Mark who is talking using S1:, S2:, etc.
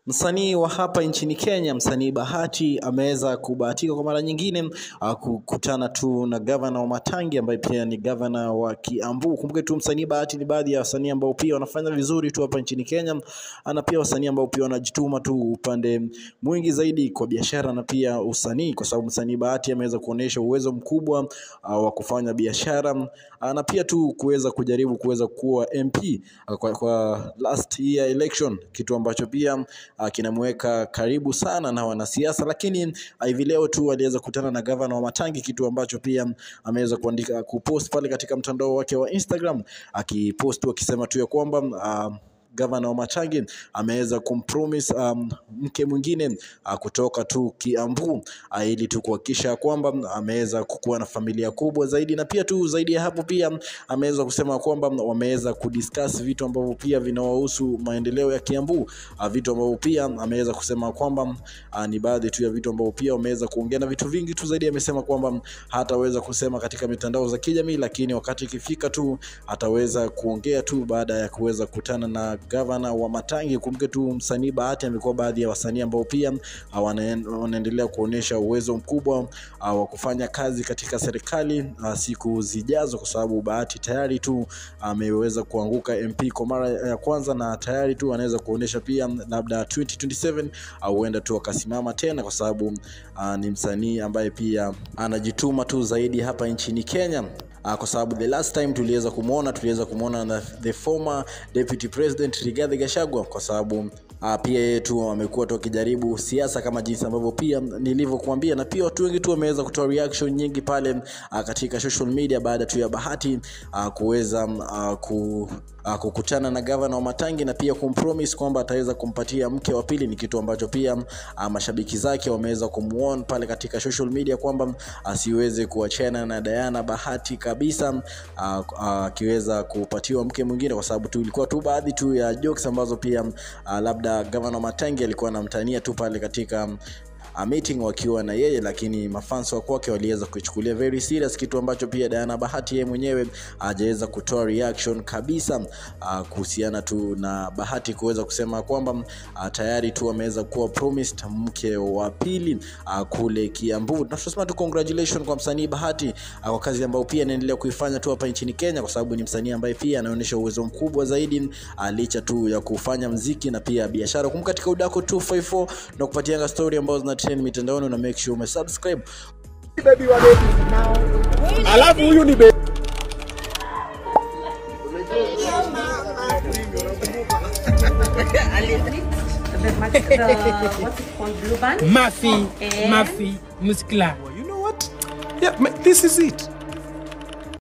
S1: Msanii wa hapa nchini Kenya, msanii Bahati ameweza kubahatika kwa mara nyingine kukutana tu na Governor Wamatangi ambaye pia ni Governor wa Kiambu. Kumbuke tu msanii Bahati ni baadhi ya wasanii ambao pia wanafanya vizuri tu hapa nchini Kenya. Ana pia wasanii ambao pia wanajituma tu upande mwingi zaidi kwa biashara na pia usanii, kwa sababu msanii Bahati ameweza kuonesha uwezo mkubwa wa kufanya biashara na pia tu kujaribu kuwa MP kwa last year election, kitu ambacho pia kinamweka karibu sana na wanasiasa. Lakini hivi leo tu aliweza kukutana na Governor Wamatangi, kitu ambacho pia ameweza kupost pale katika mtandao wake wa Instagram, akipost akisema tu ya kwamba Governor Wamatangi ameweza kumpromise mke mwingine kutoka tu Kiambu, ili tu kuhakikisha kwamba ameweza kuwa na familia kubwa zaidi. Na pia tu zaidi ya hapo pia ameweza kusema kwamba wameweza kudiscuss vitu ambavyo pia vinawahusu maendeleo ya Kiambu, vitu ambavyo pia ameweza kusema kwamba ni baadhi tu ya vitu ambavyo pia wameweza kuongea, na vitu vingi tu zaidi. Amesema kwamba hataweza kusema katika mitandao za kijamii, lakini wakati ikifika tu ataweza kuongea tu baada ya kuweza kukutana na Governor Wamatangi. Kumbuke tu msanii Bahati amekuwa baadhi ya wasanii ambao pia wanaendelea kuonesha uwezo mkubwa wa kufanya kazi katika serikali siku zijazo, kwa sababu Bahati tayari tu ameweza kuanguka MP kwa mara ya kwanza, na tayari tu anaweza kuonesha pia labda 2027 au huenda tu akasimama tena, kwa sababu ni msanii ambaye pia anajituma tu zaidi hapa nchini Kenya. Kwa sababu the last time tuliweza kumuona na the former deputy president Rigathi Gachagua, kwa sababu pia yeye tu amekuwa tukijaribu siasa kama jinsi ambavyo pia nilivyokuambia, na pia watu wengi tu wameweza kutoa reaction nyingi pale katika social media baada tu ya Bahati kuweza kukutana na Governor Wamatangi na pia kumpromise kwamba ataweza kumpatia mke wa pili. Ni kitu ambacho pia mashabiki zake wameweza kumuona pale katika social media kwamba asiweze kuachana na Diana Bahati kabisa, akiweza kupatiwa mke mwingine, kwa sababu tu ilikuwa tu baadhi tu ya jokes ambazo pia labda Governor Wamatangi alikuwa anamtania tu pale katika meeting wakiwa na yeye, lakini mafans wa kwake waliweza kuchukulia very serious, kitu ambacho pia Diana Bahati yeye mwenyewe hajaweza kutoa reaction kabisa kuhusiana tu na Bahati kuweza kusema kwamba tayari tu ameweza kuwa promised mke wa pili kule Kiambu. Na tunasema tu congratulations kwa msanii Bahati kwa kazi ambayo pia anaendelea kuifanya tu hapa nchini Kenya, kwa sababu ni msanii ambaye pia anaonyesha uwezo mkubwa zaidi licha tu ya kufanya muziki na pia biashara. Kumbuka katika Udako 254 na kupatianga story ambazo zina trend mitandaoni, na make sure umesubscribe.
S2: Baby wa baby alafu huyu ni baby
S3: Mafi Muskla.
S2: You know what? Yeah, this is it.